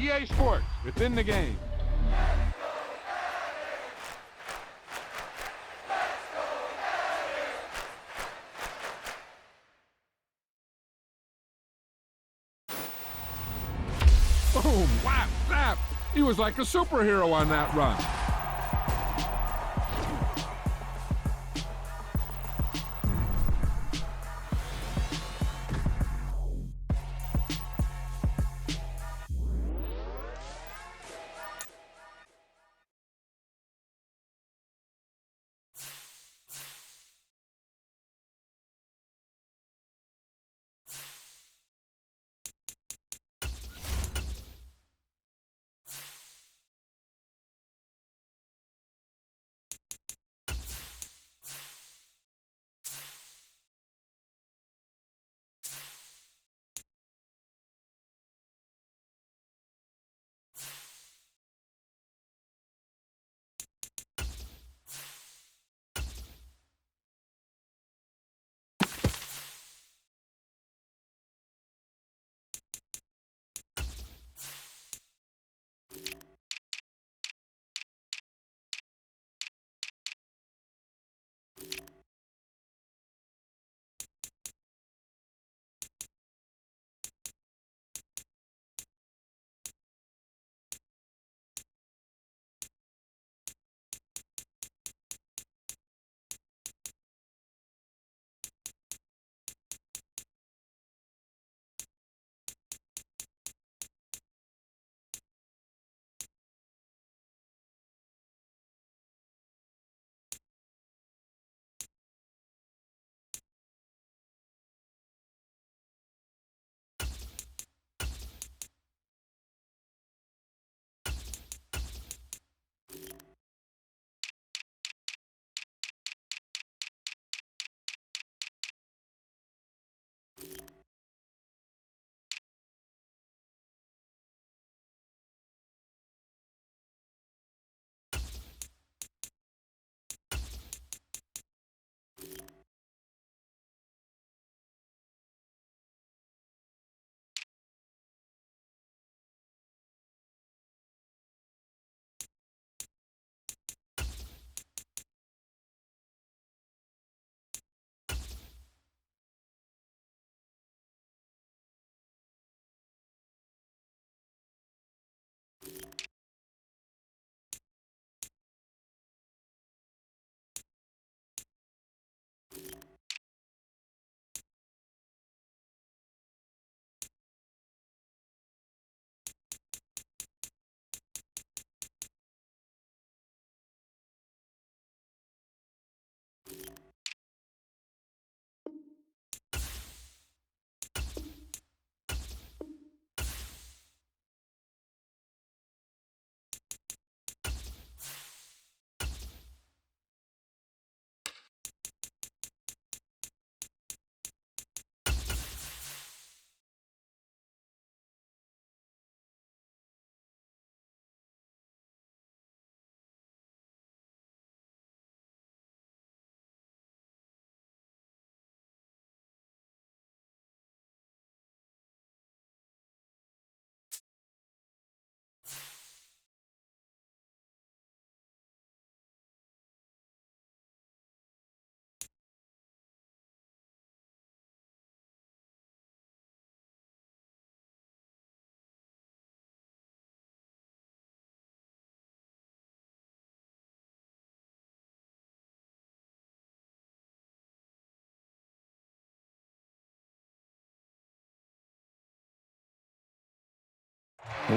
EA Sports, within the game. Boom, whap, zap. He was like a superhero on that run.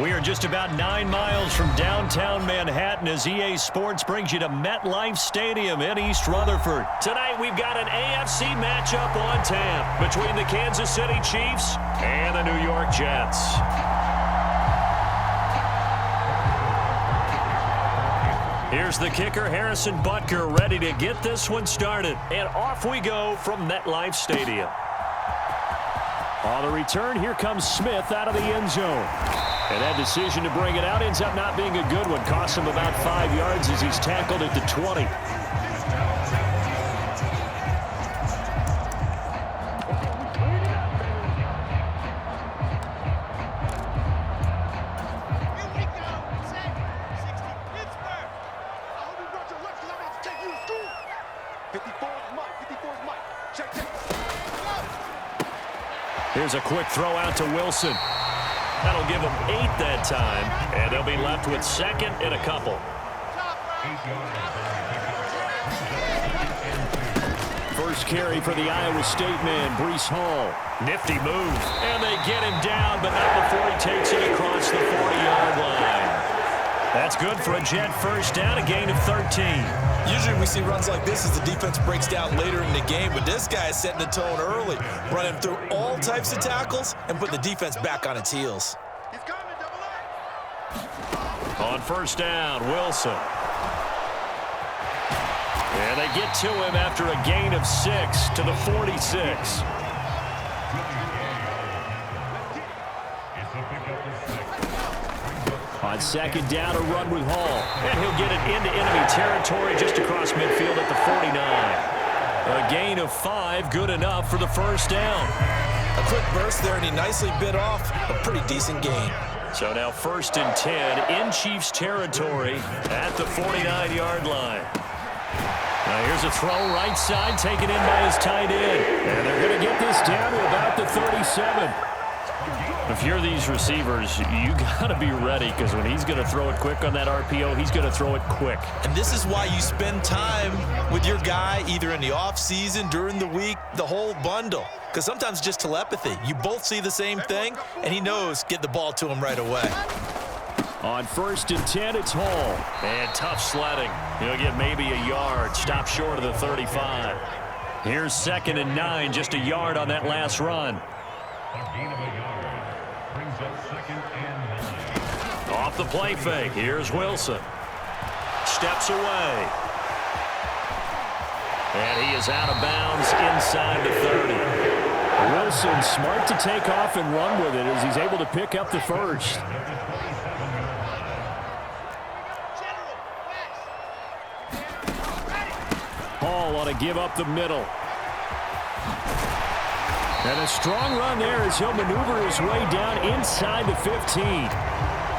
We are just about 9 miles from downtown Manhattan as EA Sports brings you to MetLife Stadium in East Rutherford. Tonight we've got an AFC matchup on tap between the Kansas City Chiefs and the New York Jets. Here's the kicker, Harrison Butker, ready to get this one started. And off we go from MetLife Stadium. On the return, here comes Smith out of the end zone. And that decision to bring it out ends up not being a good one. Costs him about 5 yards as he's tackled at the 20. Here's a quick throw out to Wilson. That'll give them 8 that time, and they'll be left with second and a couple. First carry for the Iowa State man, Breece Hall. Nifty move, and they get him down, but not before he takes it across the 40-yard line. That's good for a Jet first down, a gain of 13. Usually we see runs like this as the defense breaks down later in the game, but this guy is setting the tone early, running through all types of tackles and putting the defense back on its heels. On first down, Wilson. And they get to him after a gain of 6 to the 46. On second down, a run with Hall. And he'll get it into enemy territory just across midfield at the 49. A gain of 5, good enough for the first down. A quick burst there, and he nicely bit off a pretty decent gain. So now first and 10 in Chiefs territory at the 49-yard line. Now here's a throw right side, taken in by his tight end. And they're going to get this down to about the 37. If you're these receivers, you got to be ready, because when he's going to throw it quick on that RPO, he's going to throw it quick. And this is why you spend time with your guy either in the offseason, during the week, the whole bundle. Because sometimes it's just telepathy. You both see the same thing, and he knows get the ball to him right away. On first and 10, it's Hall. And tough sledding. He'll get maybe a yard. Stop short of the 35. Here's second and 9, just a yard on that last run. Off the play fake. Here's Wilson. Steps away. And he is out of bounds inside the 30. Wilson smart to take off and run with it as he's able to pick up the first. Hall ought to give up the middle. And a strong run there as he'll maneuver his way down inside the 15.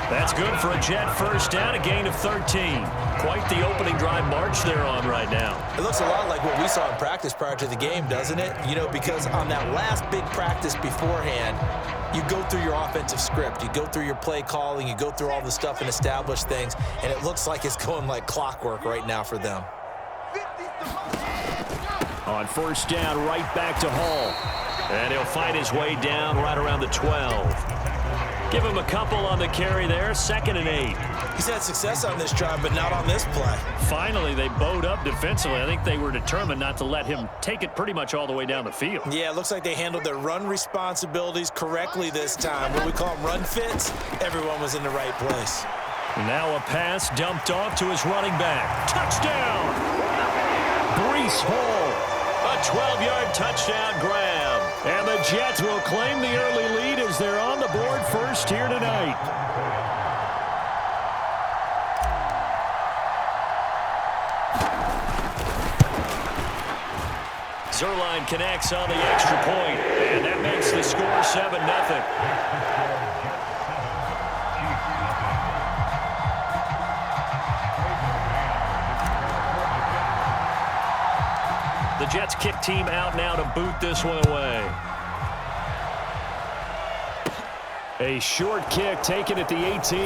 That's good for a Jet first down, a gain of 13. Quite the opening drive march they're on right now. It looks a lot like what we saw in practice prior to the game, doesn't it? You know, because on that last big practice beforehand, you go through your offensive script, you go through your play calling, you go through all the stuff and establish things, and it looks like it's going like clockwork right now for them. On first down, right back to Hall. And he'll find his way down right around the 12. Give him a couple on the carry there, second and 8. He's had success on this drive, but not on this play. Finally, they bowed up defensively. I think they were determined not to let him take it pretty much all the way down the field. Yeah, it looks like they handled their run responsibilities correctly this time. What we call them run fits, everyone was in the right place. Now a pass dumped off to his running back. Touchdown! Breece Hall. A 12-yard touchdown grab. And the Jets will claim the early lead as they're on the board first here tonight. Zerline connects on the extra point, and that makes the score 7-0. The Jets kick team out now to boot this one away. A short kick taken at the 18.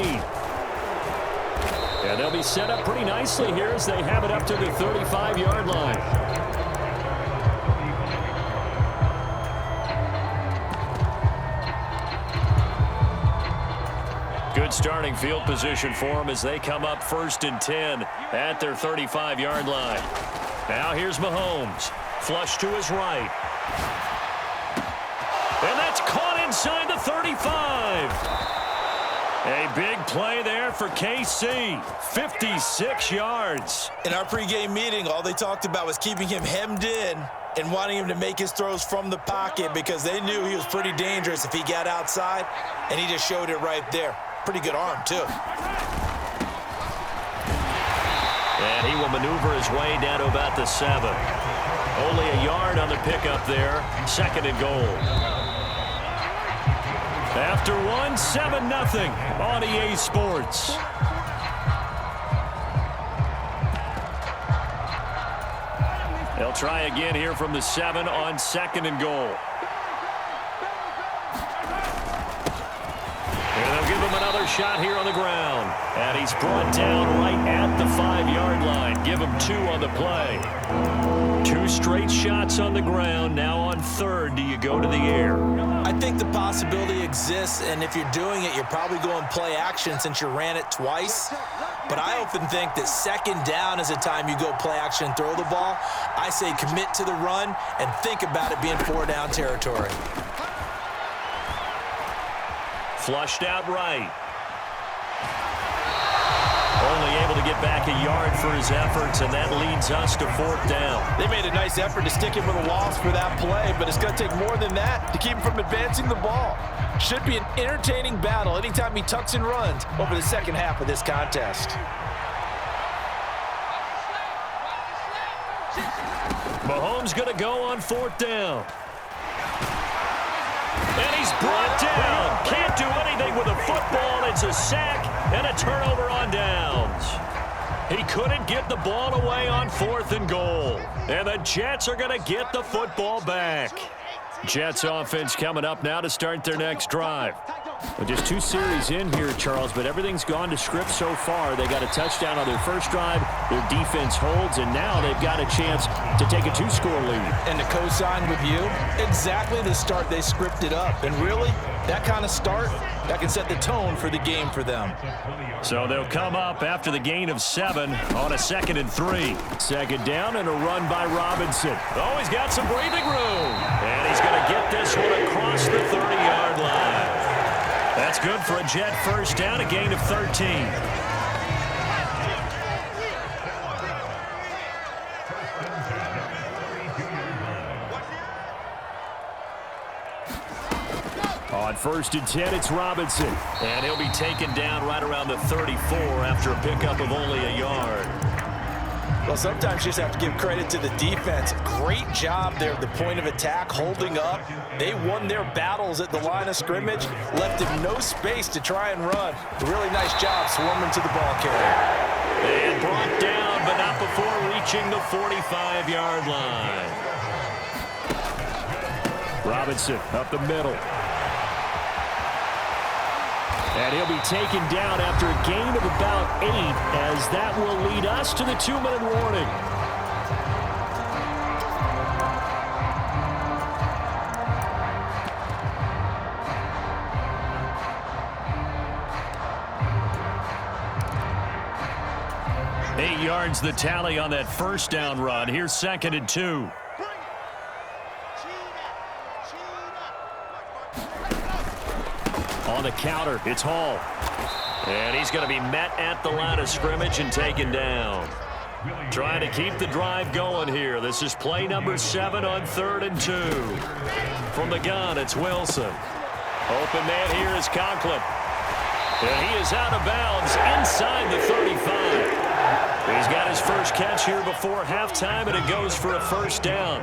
And they'll be set up pretty nicely here as they have it up to the 35-yard line. Good starting field position for them as they come up first and 10 at their 35-yard line. Now here's Mahomes. Flush to his right. And that's caught inside the 35. A big play there for KC. 56 yards. In our pregame meeting, all they talked about was keeping him hemmed in and wanting him to make his throws from the pocket because they knew he was pretty dangerous if he got outside, and he just showed it right there. Pretty good arm, too. And he will maneuver his way down to about the 7. Only a yard on the pickup there. Second and goal. After one, 7-0 on EA Sports. They'll try again here from the 7 on second and goal. another shot here on the ground. And he's brought down right at the 5-yard line. Give him 2 on the play. 2 straight shots on the ground. Now on 3rd, do you go to the air? I think the possibility exists, and if you're doing it, you're probably going play action since you ran it twice. But I often think that 2nd down is a time you go play action and throw the ball. I say commit to the run and think about it being 4-down territory. Flushed out right. Only able to get back a yard for his efforts, and that leads us to 4th down. They made a nice effort to stick him with a loss for that play, but it's going to take more than that to keep him from advancing the ball. Should be an entertaining battle anytime he tucks and runs over the second half of this contest. Mahomes going to go on 4th down. And he's brought down. Can't do anything with a football. It's a sack and a turnover on downs. He couldn't get the ball away on 4th and goal. And the Jets are going to get the football back. Jets offense coming up now to start their next drive. Well, just 2 series in here, Charles, but everything's gone to script so far. They got a touchdown on their first drive. Their defense holds, and now they've got a chance to take a 2-score lead. And to co-sign with you, exactly the start they scripted up. And really, that kind of start, that can set the tone for the game for them. So they'll come up after the gain of 7 on a 2nd and 3. 2nd down and a run by Robinson. Oh, he's got some breathing room. And he's going to get this one across the 30-yard line. That's good for a Jet first down, a gain of 13. On 1st and 10, it's Robinson. And he'll be taken down right around the 34 after a pickup of only a yard. Well, sometimes you just have to give credit to the defense. Great job there at the point of attack, holding up. They won their battles at the line of scrimmage, left him no space to try and run. A really nice job swarming to the ball carrier. And brought down, but not before reaching the 45-yard line. Robinson up the middle. And he'll be taken down after a gain of about 8, as that will lead us to the 2-minute warning. Eight yards the tally on that first down run. Here's 2nd and 2. On the counter, it's Hall. And he's going to be met at the line of scrimmage and taken down. Trying to keep the drive going here. This is play number 7 on 3rd and 2. From the gun, it's Wilson. Open man here is Conklin. And he is out of bounds inside the 35. He's got his first catch here before halftime, and it goes for a first down.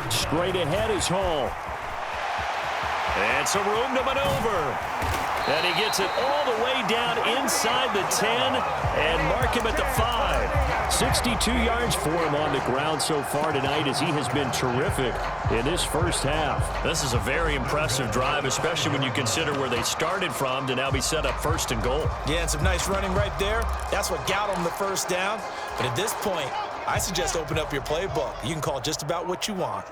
Straight ahead is Hall. And some room to maneuver. And he gets it all the way down inside the 10 and mark him at the 5. 62 yards for him on the ground so far tonight, as he has been terrific in this first half. This is a very impressive drive, especially when you consider where they started from to now be set up 1st and goal. Yeah, and some nice running right there. That's what got them the first down. But at this point, I suggest open up your playbook. You can call just about what you want.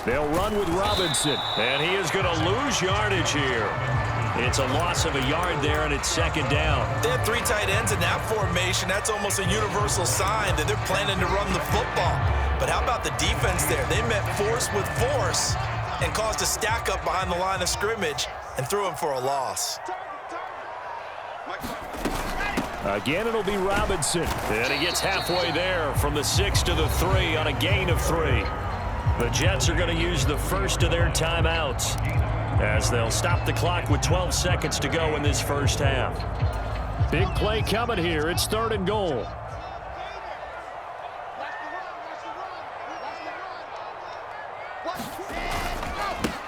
They'll run with Robinson, and he is going to lose yardage here. It's a loss of a yard there, and it's 2nd down. They have 3 tight ends in that formation. That's almost a universal sign that they're planning to run the football. But how about the defense there? They met force with force and caused a stack up behind the line of scrimmage and threw him for a loss. Again, it'll be Robinson. And he gets halfway there from the 6 to the 3 on a gain of 3. The Jets are going to use the first of their timeouts, as they'll stop the clock with 12 seconds to go in this first half. Big play coming here. It's 3rd and goal.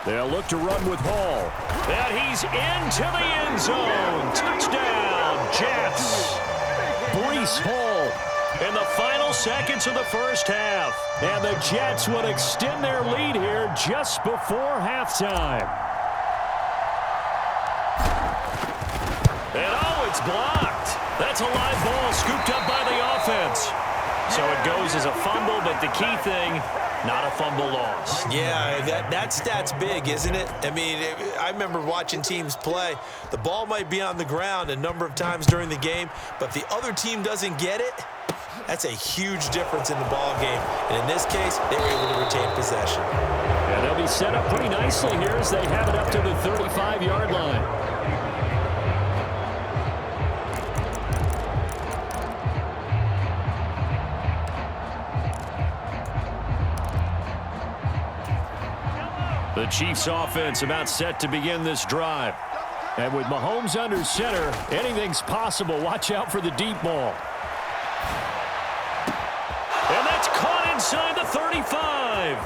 They'll look to run with Hall. And he's into the end zone. Touchdown, Jets. Breece Hall in the final seconds of the first half. And the Jets would extend their lead here just before halftime. And oh, it's blocked. That's a live ball scooped up by the offense. So it goes as a fumble, but the key thing, not a fumble loss. Yeah, that stat's big, isn't it? I mean, I remember watching teams play. The ball might be on the ground a number of times during the game, but if the other team doesn't get it, that's a huge difference in the ball game. And in this case, they were able to retain possession. And they'll be set up pretty nicely here as they have it up to the 35-yard line. The Chiefs offense about set to begin this drive. And with Mahomes under center, anything's possible. Watch out for the deep ball. And that's caught inside the 35.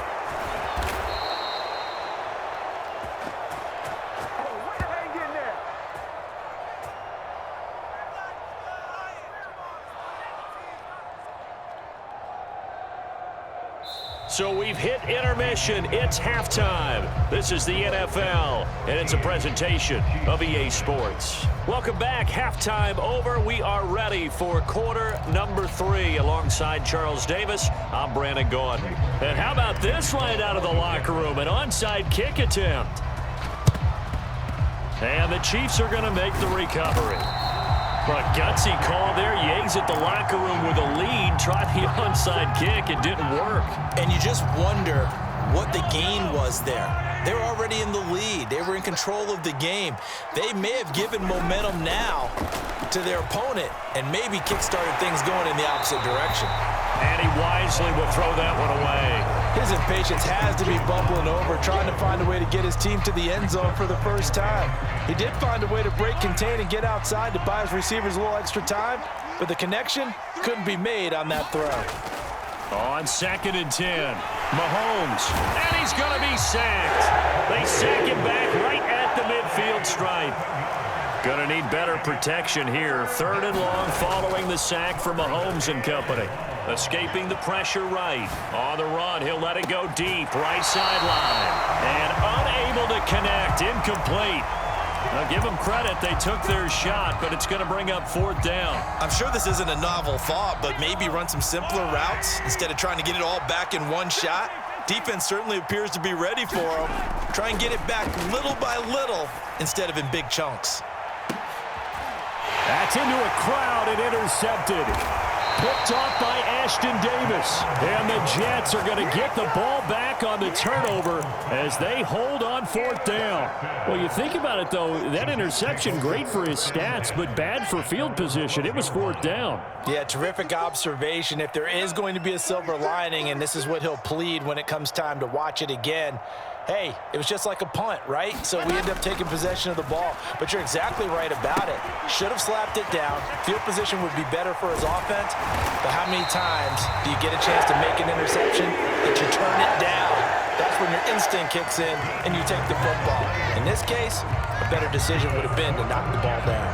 So we've hit intermission. It's halftime. This is the NFL, and it's a presentation of EA Sports. Welcome back. Halftime over. We are ready for quarter number 3. Alongside Charles Davis, I'm Brandon Gordon. And how about this right out of the locker room? An onside kick attempt. And the Chiefs are going to make the recovery. A gutsy call there. You exit the locker room with a lead. Try the onside kick. It didn't work. And you just wonder what the gain was there. They were already in the lead. They were in control of the game. They may have given momentum now to their opponent and maybe kick-started things going in the opposite direction. And he wisely will throw that one away. His impatience has to be bubbling over, trying to find a way to get his team to the end zone for the first time. He did find a way to break, contain, and get outside to buy his receivers a little extra time, but the connection couldn't be made on that throw. On 2nd and 10, Mahomes, and he's going to be sacked. They sack him back right at the midfield stripe. Going to need better protection here. 3rd and long following the sack for Mahomes and company. Escaping the pressure right. On the run, he'll let it go deep. Right sideline. And unable to connect. Incomplete. Now give them credit. They took their shot, but it's going to bring up 4th down. I'm sure this isn't a novel thought, but maybe run some simpler routes instead of trying to get it all back in one shot. Defense certainly appears to be ready for them. Try and get it back little by little instead of in big chunks. That's into a crowd and intercepted. Picked off by Ashton Davis. And the Jets are going to get the ball back on the turnover as they hold on 4th down. Well, you think about it, though, that interception, great for his stats, but bad for field position. It was 4th down. Yeah, terrific observation. If there is going to be a silver lining, and this is what he'll plead when it comes time to watch it again, hey, it was just like a punt, right? So we end up taking possession of the ball. But you're exactly right about it. Should have slapped it down. Field position would be better for his offense. But how many times do you get a chance to make an interception that you turn it down? That's when your instinct kicks in and you take the football. In this case, a better decision would have been to knock the ball down.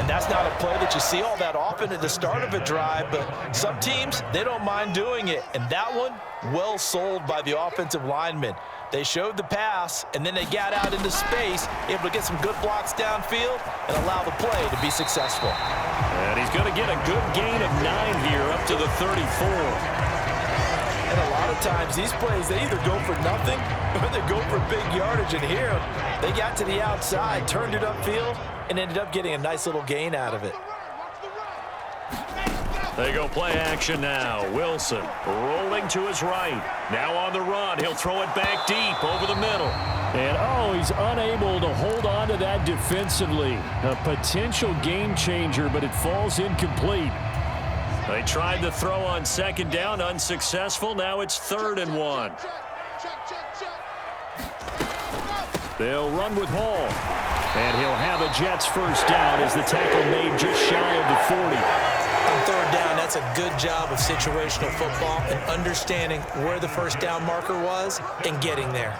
And that's not a play that you see all that often at the start of a drive, but some teams, they don't mind doing it. And that one, well sold by the offensive lineman. They showed the pass, and then they got out into space, able to get some good blocks downfield and allow the play to be successful. And he's going to get a good gain of 9 here up to the 34. And a lot of times these plays, they either go for nothing or they go for big yardage. And here, they got to the outside, turned it upfield, and ended up getting a nice little gain out of it. They go play action now. Wilson rolling to his right. Now on the run. He'll throw it back deep over the middle. And, oh, he's unable to hold on to that defensively. A potential game changer, but it falls incomplete. They tried to throw on 2nd down, unsuccessful. Now it's 3rd and 1. They'll run with Hall. And he'll have a Jets first down as the tackle made just shy of the 40. On 3rd down, that's a good job of situational football and understanding where the first down marker was and getting there.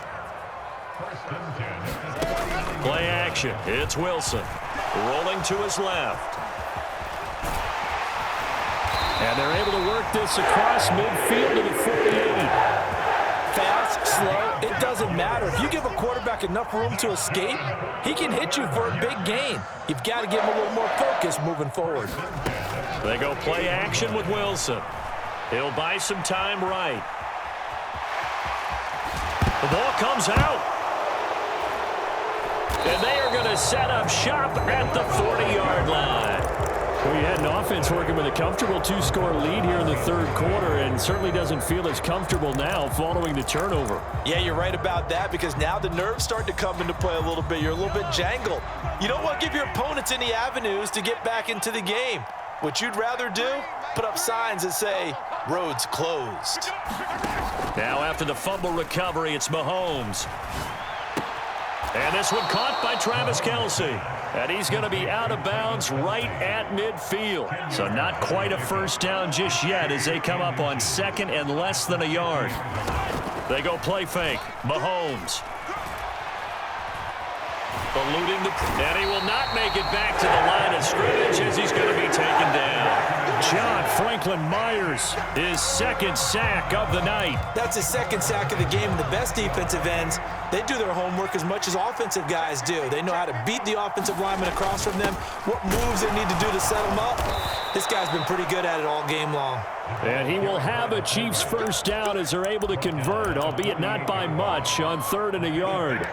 Play action. It's Wilson. Rolling to his left. And they're able to work this across midfield to the 48. Fast, slow, it doesn't matter. If you give a quarterback enough room to escape, he can hit you for a big gain. You've got to give him a little more focus moving forward. They go play action with Wilson. He'll buy some time right. The ball comes out. And they are going to set up shop at the 40-yard line. Well, you had an offense working with a comfortable 2-score lead here in the third quarter, and certainly doesn't feel as comfortable now following the turnover. Yeah, you're right about that, because now the nerves start to come into play a little bit. You're a little bit jangled. You don't want to give your opponents any avenues to get back into the game. What you'd rather do, put up signs that say, roads closed. Now after the fumble recovery, it's Mahomes. And this one caught by Travis Kelce. And he's going to be out of bounds right at midfield. So not quite a first down just yet as they come up on second and less than a yard. They go play fake. Mahomes. Eluding and he will not make it back to the line of scrimmage as he's going to be taken down. John Franklin Myers, his second sack of the night. That's his second sack of the game. The best defensive ends, they do their homework as much as offensive guys do. They know how to beat the offensive lineman across from them, what moves they need to do to set them up. This guy's been pretty good at it all game long. And he will have a Chiefs first down as they're able to convert, albeit not by much, on 3rd and a yard.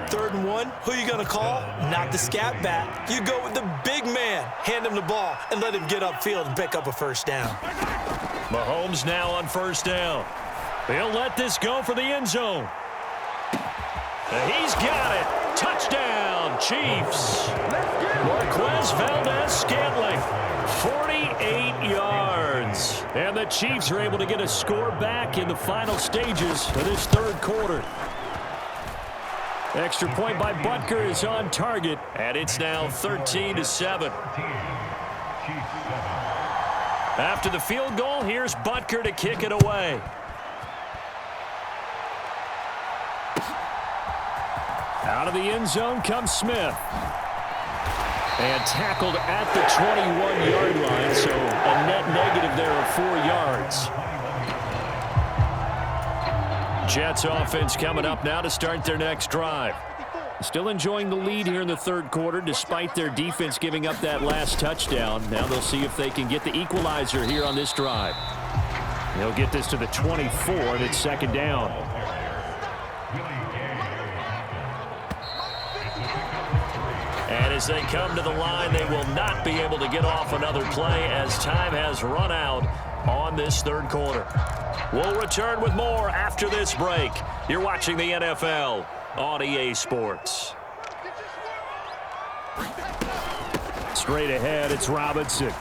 3rd and 1, who you going to call? Not the scat back. You go with the big man. Hand him the ball and let him get upfield and pick up a first down. Mahomes now on first down. He'll let this go for the end zone. And he's got it. Touchdown, Chiefs. Marquez Valdez-Scantling, 48 yards. And the Chiefs are able to get a score back in the final stages of this third quarter. Extra point by Butker is on target, and it's now 13-7. After the field goal, here's Butker to kick it away. Out of the end zone comes Smith. And tackled at the 21-yard line, so a net negative there of 4 yards. Jets offense coming up now to start their next drive. Still enjoying the lead here in the third quarter despite their defense giving up that last touchdown. Now they'll see if they can get the equalizer here on this drive. They'll get this to the 24, and it's second down. And as they come to the line, they will not be able to get off another play as time has run out on this third quarter. We'll return with more after this break. You're watching the NFL on EA Sports. Straight ahead, it's Robinson.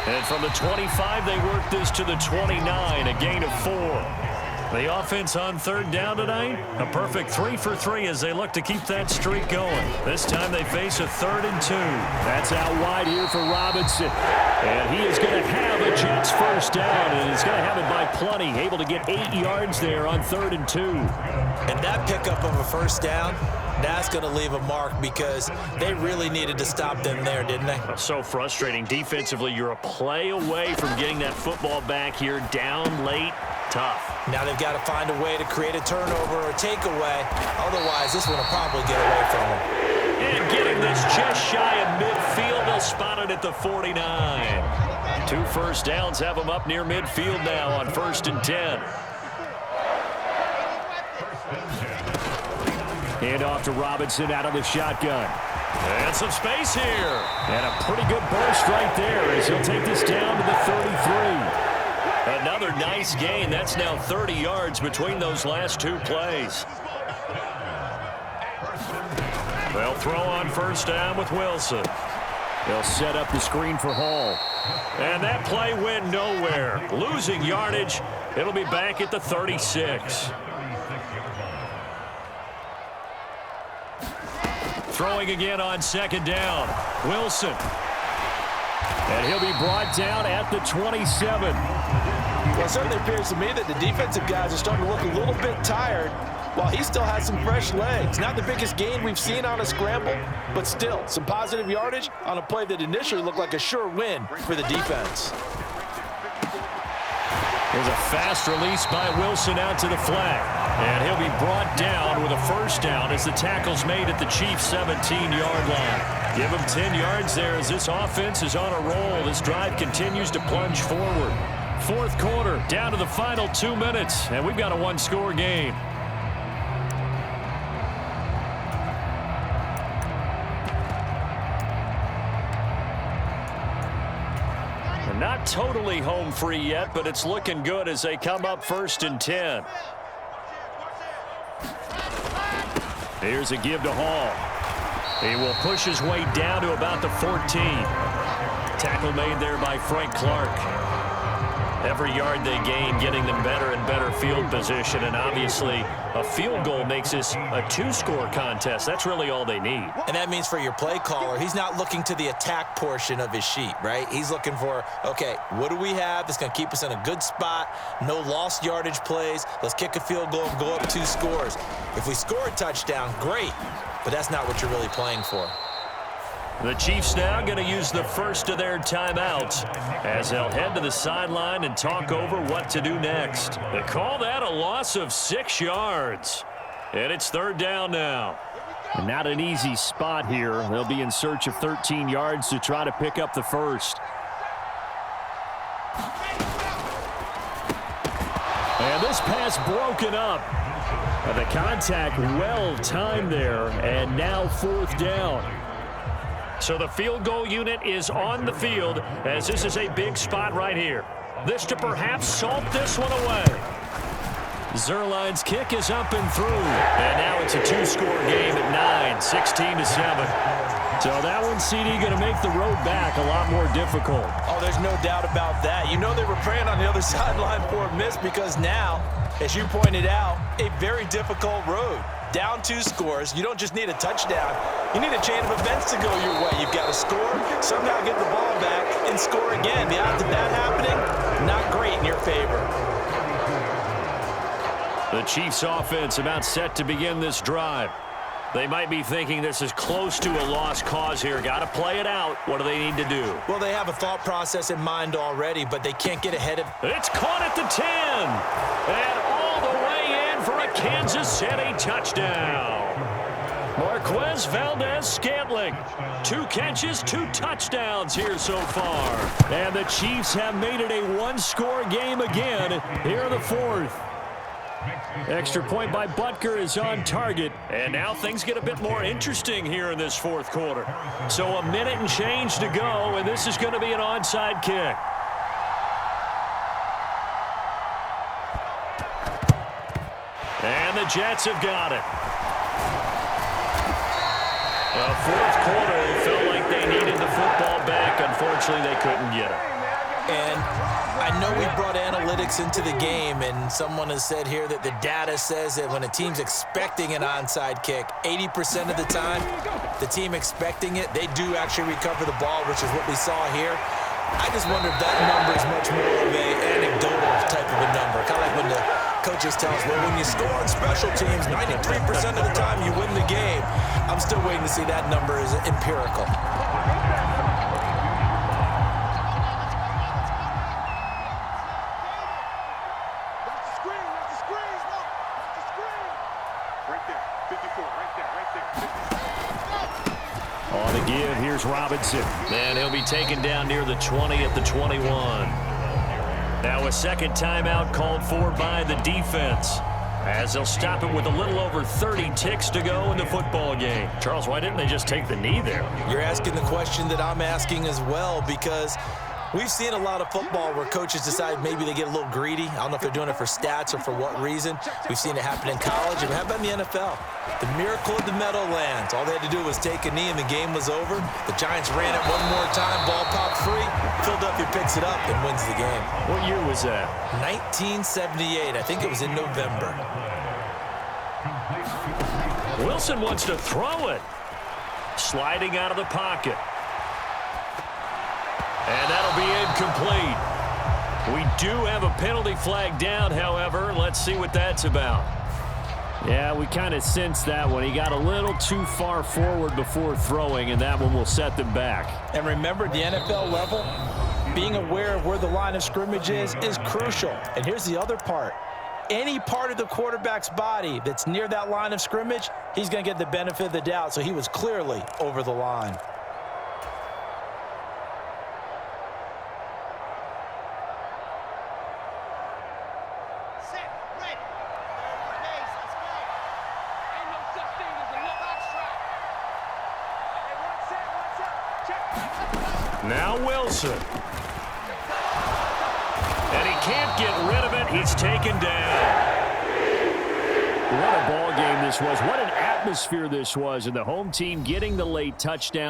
And from the 25, they work this to the 29, a gain of 4. The offense on third down tonight, a perfect 3 for 3 as they look to keep that streak going. This time they face a 3rd and 2. That's out wide here for Robinson. And he is going to have a Jets first down, and he's going to have it by plenty. Able to get 8 yards there on 3rd and 2. And that pickup of a first down, that's going to leave a mark because they really needed to stop them there, didn't they? So frustrating. Defensively, you're a play away from getting that football back here down late. Tough. Now they've got to find a way to create a turnover or takeaway. Otherwise, this one will probably get away from them. And getting this just shy of midfield. They'll spot it at the 49. 2 first downs have them up near midfield now on 1st and 10. Hand off to Robinson out of the shotgun. And some space here. And a pretty good burst right there as he'll take this down to the 33. Another nice gain. That's now 30 yards between those last 2 plays. They'll throw on first down with Wilson. They'll set up the screen for Hall. And that play went nowhere. Losing yardage. It'll be back at the 36. Throwing again on second down. Wilson. And he'll be brought down at the 27. Well, it certainly appears to me that the defensive guys are starting to look a little bit tired while he still has some fresh legs. Not the biggest gain we've seen on a scramble, but still some positive yardage on a play that initially looked like a sure win for the defense. There's a fast release by Wilson out to the flag. And he'll be brought down with a first down as the tackle's made at the Chiefs' 17-yard line. Give him 10 yards there as this offense is on a roll. This drive continues to plunge forward. Fourth quarter, down to the final 2 minutes, and we've got a one-score game. Not totally home free yet, but it's looking good as they come up 1st and 10. Here's a give to Hall. He will push his way down to about the 14. Tackle made there by Frank Clark. Every yard they gain, getting them better and better field position, and obviously a field goal makes this a two-score contest. That's really all they need. And that means for your play caller, he's not looking to the attack portion of his sheet, right? He's looking for, okay, what do we have that's going to keep us in a good spot? No lost yardage plays. Let's kick a field goal and go up 2 scores. If we score a touchdown, great, but that's not what you're really playing for. The Chiefs now going to use the first of their timeouts as they'll head to the sideline and talk over what to do next. They call that a loss of 6 yards. And it's 3rd down now. And not an easy spot here. They'll be in search of 13 yards to try to pick up the first. And this pass broken up. The contact well timed there, and now 4th down. So the field goal unit is on the field as this is a big spot right here. This to perhaps salt this one away. Zerline's kick is up and through. And now it's a 2-score game at 9, 16-7. So that one, CD, going to make the road back a lot more difficult. Oh, there's no doubt about that. You know they were praying on the other sideline for a miss because now, as you pointed out, a very difficult road. Down 2 scores. You don't just need a touchdown. You need a chain of events to go your way. You've got to score, somehow get the ball back, and score again. The odds of that happening, not great in your favor. The Chiefs offense about set to begin this drive. They might be thinking this is close to a lost cause here. Got to play it out. What do they need to do? Well, they have a thought process in mind already, but they can't get ahead of... It's caught at the 10. And all the way in for a Kansas City touchdown. Marquez Valdez-Scantling. 2 catches, 2 touchdowns here so far. And the Chiefs have made it a one-score game again here in the 4th. Extra point by Butker is on target. And now things get a bit more interesting here in this 4th quarter. So a minute and change to go, and this is going to be an onside kick. And the Jets have got it. The 4th quarter felt like they needed the football back. Unfortunately, they couldn't get it. And I know we brought analytics into the game, and someone has said here that the data says that when a team's expecting an onside kick, 80% of the time, the team expecting it, they do actually recover the ball, which is what we saw here. I just wonder if that number is much more of an anecdotal type of a number. Kind of like when the coaches tell us, well, when you score on special teams, 93% of the time you win the game. I'm still waiting to see that number is empirical. On the give, here's Robinson. And he'll be taken down near the 20 at the 21. Now a second timeout called for by the defense, as they'll stop it with a little over 30 ticks to go in the football game. Charles, why didn't they just take the knee there? You're asking the question that I'm asking as well, because we've seen a lot of football where coaches decide maybe they get a little greedy. I don't know if they're doing it for stats or for what reason. We've seen it happen in college, and how about in the NFL? The miracle of the Meadowlands. All they had to do was take a knee, and the game was over. The Giants ran it one more time, ball popped free. Philadelphia picks it up and wins the game. What year was that? 1978. I think it was in November. Wilson wants to throw it. Sliding out of the pocket. And that'll be incomplete. We do have a penalty flag down, however. Let's see what that's about. Yeah, we kind of sensed that one. He got a little too far forward before throwing, and that one will set them back. And remember, the NFL level, being aware of where the line of scrimmage is crucial. And here's the other part. Any part of the quarterback's body that's near that line of scrimmage, he's going to get the benefit of the doubt. So he was clearly over the line. Now Wilson. And he can't get rid of it. He's taken down. What a ball game this was. What an atmosphere this was. And the home team getting the late touchdown.